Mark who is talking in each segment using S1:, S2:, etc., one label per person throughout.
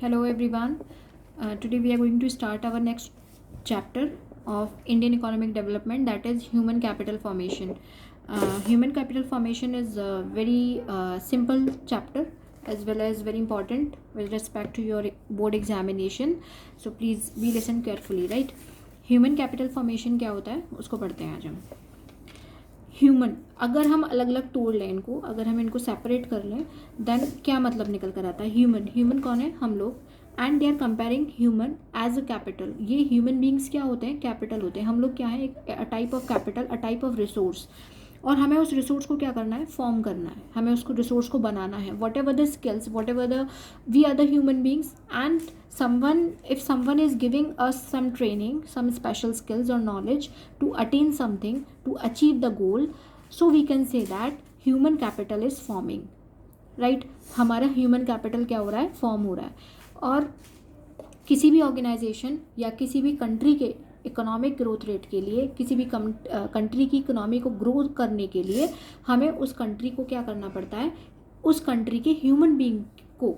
S1: Hello everyone. Today we are going to start our next chapter of Indian economic development, that is human capital formation. Human capital formation is a very simple chapter as well as very important with respect to your board examination. So please be listen carefully, right? Human capital formation क्या होता है उसको पढ़ते हैं आज हम. Human, अगर हम अलग अलग तोड़ लें इनको, अगर हम इनको सेपरेट कर लें, देन क्या मतलब निकल कर आता है. ह्यूमन, ह्यूमन कौन है? हम लोग. And they are comparing human as a capital. ये ह्यूमन बींग्स क्या होते हैं? कैपिटल होते हैं. हम लोग क्या है? एक type of capital, a type of resource. और हमें उस रिसोर्स को क्या करना है? फॉर्म करना है. हमें उसको रिसोर्स को बनाना है. Whatever the skills, whatever the, we are the human beings. And someone, if someone is giving us some training, some special skills or knowledge to attain something, to achieve the goal, so we can say that human capital is forming, right? हमारा human capital क्या हो रहा है? Form हो रहा है. और किसी भी ऑर्गेनाइजेशन या किसी भी कंट्री के इकोनॉमिक ग्रोथ रेट के लिए, किसी भी कंट्री की इकोनॉमी को ग्रो करने के लिए हमें उस कंट्री को क्या करना पड़ता है? उस कंट्री के ह्यूमन बींग को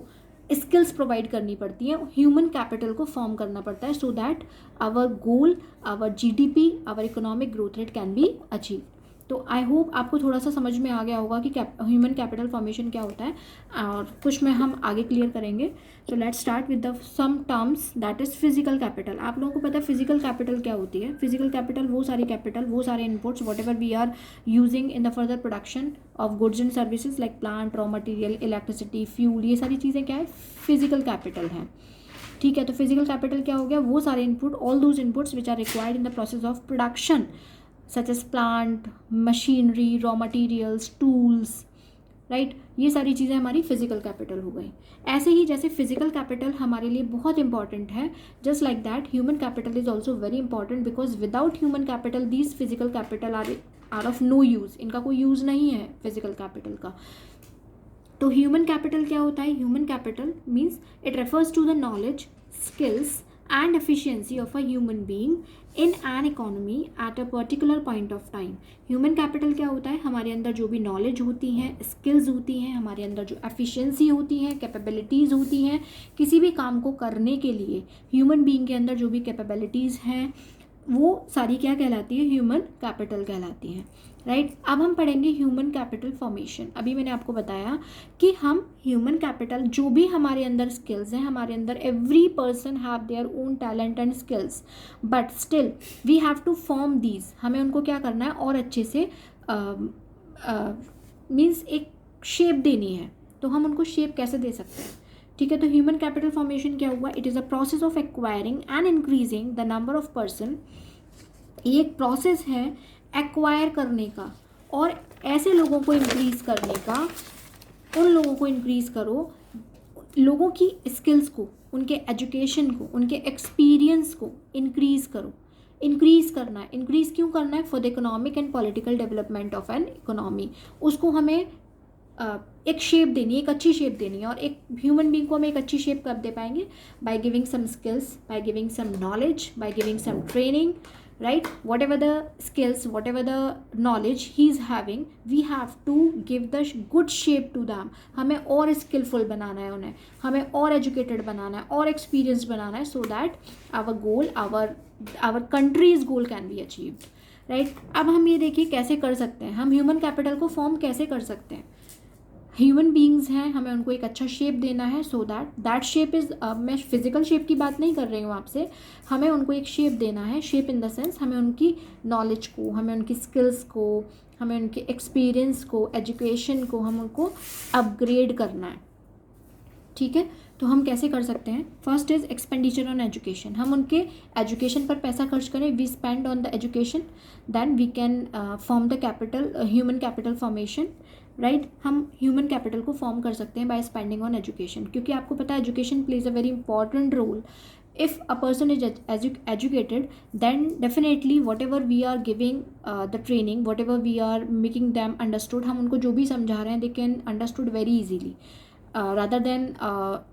S1: स्किल्स प्रोवाइड करनी पड़ती है, ह्यूमन कैपिटल को फॉर्म करना पड़ता है, so that our goal, our GDP, our economic growth rate can be achieve. तो आई होप आपको थोड़ा सा समझ में आ गया होगा कि ह्यूमन कैपिटल फॉर्मेशन क्या होता है, और कुछ में हम आगे क्लियर करेंगे. So let's start with the some terms, that is physical capital. आप लोगों को पता है फिजिकल कैपिटल क्या होती है? फिजिकल कैपिटल वो सारी कैपिटल, वो सारे inputs whatever we are using in the further production of goods and services like plant, raw material, electricity, fuel, ये सारी चीज़ें क्या है? फिजिकल कैपिटल हैं. ठीक है, तो फिजिकल कैपिटल क्या हो गया? वो सारे input, all those inputs which are required in the process of production, such as plant, machinery, raw materials, tools, right? ये सारी चीज़ें हमारी फिजिकल कैपिटल हो गई. ऐसे ही जैसे फिजिकल कैपिटल हमारे लिए बहुत इंपॉर्टेंट है, just like that human capital is also very important, because without human capital these physical capital are of no use. इनका कोई यूज़ नहीं है फिजिकल कैपिटल का. तो ह्यूमन कैपिटल क्या होता है? Human capital means it refers to the knowledge, skills and efficiency of a human being in an economy at a particular point of time. Human capital क्या होता है? हमारे अंदर जो भी नॉलेज होती हैं, स्किल्स होती हैं, हमारे अंदर जो एफिशिएंसी होती हैं, कैपेबिलिटीज़ होती हैं, किसी भी काम को करने के लिए ह्यूमन बीइंग के अंदर जो भी कैपेबिलिटीज़ हैं, वो सारी क्या कहलाती है? ह्यूमन कैपिटल कहलाती हैं, राइट? अब हम पढ़ेंगे ह्यूमन कैपिटल फॉर्मेशन. अभी मैंने आपको बताया कि हम ह्यूमन कैपिटल, जो भी हमारे अंदर स्किल्स हैं, हमारे अंदर every person have their own talent and skills, but still we have to form these. हमें उनको क्या करना है? और अच्छे से मीन्स एक शेप देनी है. तो हम उनको शेप कैसे दे सकते हैं? ठीक है, तो ह्यूमन कैपिटल फॉर्मेशन क्या हुआ? It is a process of acquiring and increasing the number of person. ये एक प्रोसेस है एक्वायर करने का और ऐसे लोगों को इंक्रीज़ करने का. उन लोगों को इंक्रीज़ करो, लोगों की स्किल्स को, उनके एजुकेशन को, उनके एक्सपीरियंस को इंक्रीज़ करो. इंक्रीज़ करना है. इंक्रीज़ क्यों करना है? For the economic and political development of an economy. उसको हमें एक शेप देनी है, एक अच्छी शेप देनी है. और एक ह्यूमन बींग को हम एक अच्छी शेप कब दे पाएंगे? By giving some skills, by giving some knowledge, by giving some training, right? Whatever the skills, whatever the knowledge he is having, we have to give the good shape to them. हमें और skillful बनाना है उन्हें, हमें और educated बनाना है, और experienced बनाना है, so that our goal, our country's goal can be achieved, right? अब हम ये देखिए कैसे कर सकते हैं, हम ह्यूमन कैपिटल को फॉर्म कैसे कर सकते हैं. ह्यूमन बींग्स हैं, हमें उनको एक अच्छा शेप देना है, सो दैट शेप इज़, मैं फिजिकल शेप की बात नहीं कर रही हूँ आपसे. हमें उनको एक शेप देना है. शेप इन द सेंस हमें उनकी नॉलेज को, हमें उनकी स्किल्स को, हमें उनके एक्सपीरियंस को, एजुकेशन को, हम उनको अपग्रेड करना है. ठीक है, तो हम कैसे कर सकते हैं? First is expenditure on education. हम उनके एजुकेशन पर पैसा खर्च करें. We spend on the education, then we can form the capital, human capital formation, right? हम ह्यूमन कैपिटल को फॉर्म कर सकते हैं बाय स्पेंडिंग ऑन एजुकेशन, क्योंकि आपको पता है education plays a very important role. if a person is educated, then definitely whatever we are giving the training, whatever we are making them understood, हम उनको जो भी समझा रहे हैं, they can understood very easily rather than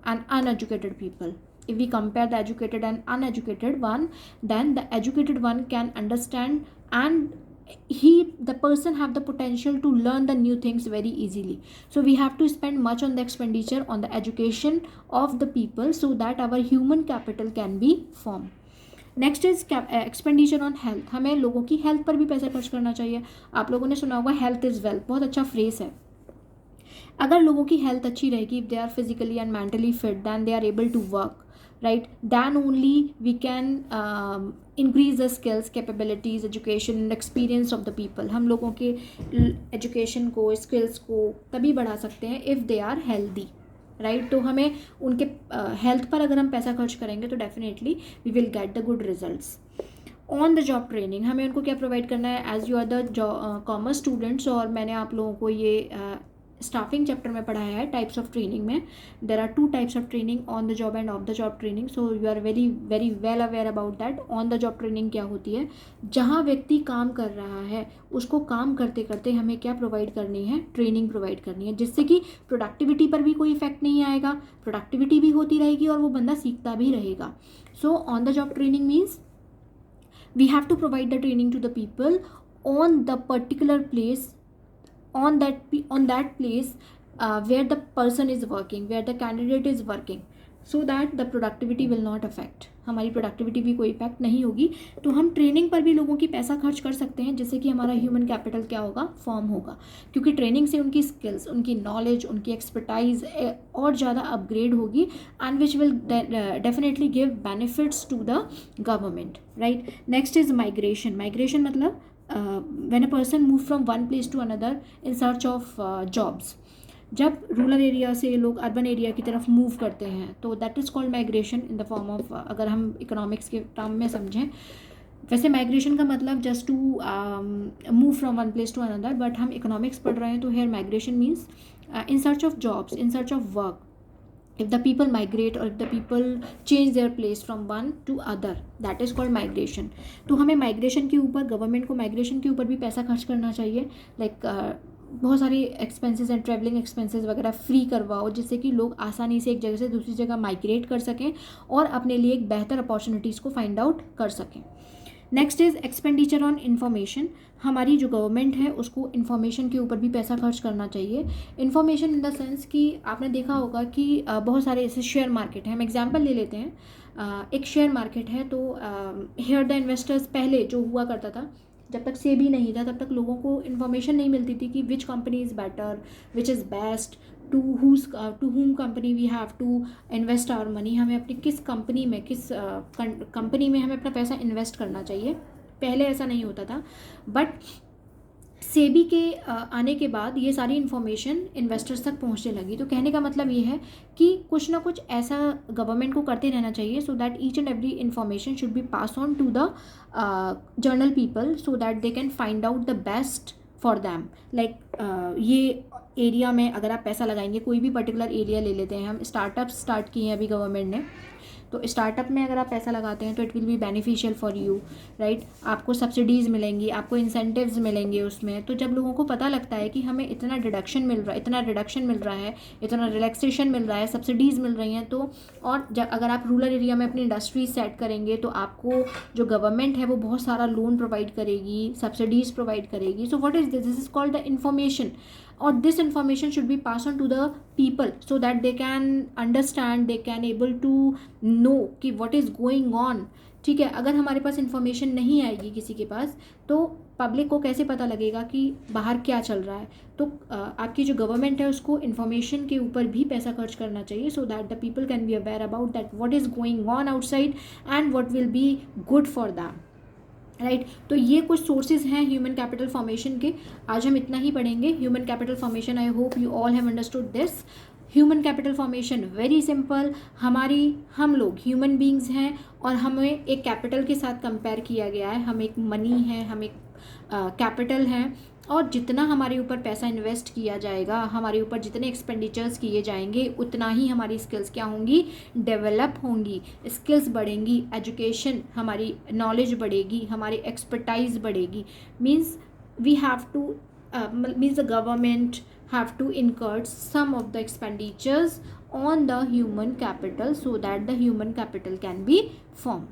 S1: an uneducated people. If we compare the educated and uneducated one, then the educated one can understand and the person have the potential to learn the new things very easily. So we have to spend much on the expenditure on the education of the people so that our human capital can be formed. Next is expenditure on health. हमें लोगों की health पर भी पैसा खर्च करना चाहिए. आप लोगों ने सुना होगा हेल्थ इज़ वेल्थ, बहुत अच्छा फ्रेज है. अगर लोगों की हेल्थ अच्छी रहेगी, if they are physically and mentally fit, then they are able to work, right, then only we can increase the skills, capabilities, education and experience of the people. हम लोगों के education को, skills को तभी बढ़ा सकते हैं if they are healthy, right. तो हमें उनके health पर अगर हम पैसा खर्च करेंगे तो definitely we will get the good results. On the job training, हमें उनको क्या प्रोवाइड करना है. As you are the commerce students, और मैंने आप लोगों को ये स्टाफिंग चैप्टर में पढ़ाया है टाइप्स ऑफ ट्रेनिंग में. There are 2 types of training, on the job and off the job training. So you are very very well aware about that. On the job training क्या होती है, जहाँ व्यक्ति काम कर रहा है उसको काम करते करते हमें क्या प्रोवाइड करनी है, ट्रेनिंग प्रोवाइड करनी है, जिससे कि प्रोडक्टिविटी पर भी कोई इफेक्ट नहीं आएगा, प्रोडक्टिविटी भी होती रहेगी और वो बंदा सीखता भी रहेगा. So on the job training means we have to provide the training to the people on the particular place, on that place where the person is working, where the candidate is working, so that the productivity will not affect. हमारी productivity भी कोई effect नहीं होगी. तो हम training पर भी लोगों की पैसा खर्च कर सकते हैं, जिससे कि हमारा ह्यूमन कैपिटल क्या होगा, फॉर्म होगा. क्योंकि ट्रेनिंग से उनकी स्किल्स, उनकी नॉलेज, उनकी एक्सपर्टाइज और ज़्यादा अपग्रेड होगी, and which will definitely give benefits to the government, right. Next is migration. Migration मतलब when a person move from one place to another in search of jobs. जब rural area से लोग urban area की तरफ move करते हैं तो that is called migration in the form of, अगर हम इकोनॉमिक्स के टर्म में समझें. वैसे माइग्रेशन का मतलब just to move from one place to another, but हम इकोनॉमिक्स पढ़ रहे हैं तो here migration means in search of jobs, in search of work. if the people migrate or if the people change their place from one to other, that is called migration. तो हमें migration के ऊपर, government को migration के ऊपर भी पैसा खर्च करना चाहिए. लाइक बहुत सारी एक्सपेंसेस एंड ट्रैवलिंग एक्सपेंसेस वगैरह फ्री करवाओ, जिससे कि लोग आसानी से एक जगह से दूसरी जगह माइग्रेट कर सकें और अपने लिए एक बेहतर अपॉर्चुनिटीज़ को फाइंड आउट कर सकें. Next is expenditure on information. हमारी जो गवर्नमेंट है उसको इन्फॉर्मेशन के ऊपर भी पैसा खर्च करना चाहिए. इन्फॉर्मेशन इन द सेंस कि आपने देखा होगा कि बहुत सारे ऐसे शेयर मार्केट हैं. हम एग्जांपल ले लेते हैं. एक शेयर मार्केट है, तो हियर द इन्वेस्टर्स पहले जो हुआ करता था, जब तक सेबी नहीं था तब तक लोगों को इन्फॉर्मेशन नहीं मिलती थी कि which company is better, which is best, to whom company we have to invest our money. हमें अपनी किस कंपनी में, किस कंपनी में हमें अपना पैसा इन्वेस्ट करना चाहिए. पहले ऐसा नहीं होता था, बट सेबी के आने के बाद ये सारी इन्फॉर्मेशन इन्वेस्टर्स तक पहुंचने लगी. तो कहने का मतलब ये है कि कुछ ना कुछ ऐसा गवर्नमेंट को करते रहना चाहिए, so that each and every information should be pass on to the general people, so that they can find out the best for them. Like ये एरिया में अगर आप पैसा लगाएंगे, कोई भी पर्टिकुलर एरिया ले लेते हैं, हम स्टार्टअप्स स्टार्ट किए हैं अभी गवर्नमेंट ने, तो स्टार्टअप में अगर आप पैसा लगाते हैं तो it will be beneficial for you, right. आपको सब्सिडीज़ मिलेंगी, आपको इंसेंटिव्स मिलेंगे उसमें. तो जब लोगों को पता लगता है कि हमें इतना डिडक्शन मिल रहा है, इतना रिडक्शन मिल रहा है, इतना रिलैक्सेशन मिल रहा है, सब्सिडीज़ मिल रही हैं, तो और अगर आप रूरल एरिया में अपनी इंडस्ट्री सेट करेंगे तो आपको जो गवर्नमेंट है वो बहुत सारा लोन प्रोवाइड करेगी, सब्सिडीज़ प्रोवाइड करेगी. So what is this is called the information. or this information should be passed on to the people so that they can understand, they can able to know कि what is going on. ठीक है, अगर हमारे पास information नहीं आएगी किसी के पास, तो पब्लिक को कैसे पता लगेगा कि बाहर क्या चल रहा है. तो आपकी जो गवर्नमेंट है उसको इन्फॉर्मेशन के ऊपर भी पैसा खर्च करना चाहिए, so that the people can be aware about that what is going on outside and what will be good for them, right. तो ये कुछ सोर्सेज हैं ह्यूमन कैपिटल फॉर्मेशन के. आज हम इतना ही पढ़ेंगे. Human capital formation, I hope you all have understood this. Human capital formation very simple. हम लोग ह्यूमन बींग्स हैं और हमें एक कैपिटल के साथ कंपेयर किया गया है. हम एक मनी है, हम एक कैपिटल हैं, और जितना हमारे ऊपर पैसा इन्वेस्ट किया जाएगा, हमारे ऊपर जितने एक्सपेंडिचर्स किए जाएंगे, उतना ही हमारी स्किल्स क्या होंगी, डेवलप होंगी, स्किल्स बढ़ेंगी, एजुकेशन, हमारी नॉलेज बढ़ेगी, हमारी एक्सपर्टाइज बढ़ेगी. Means we have to means the government have to incur some of the expenditures on the human capital so that the human capital can be formed.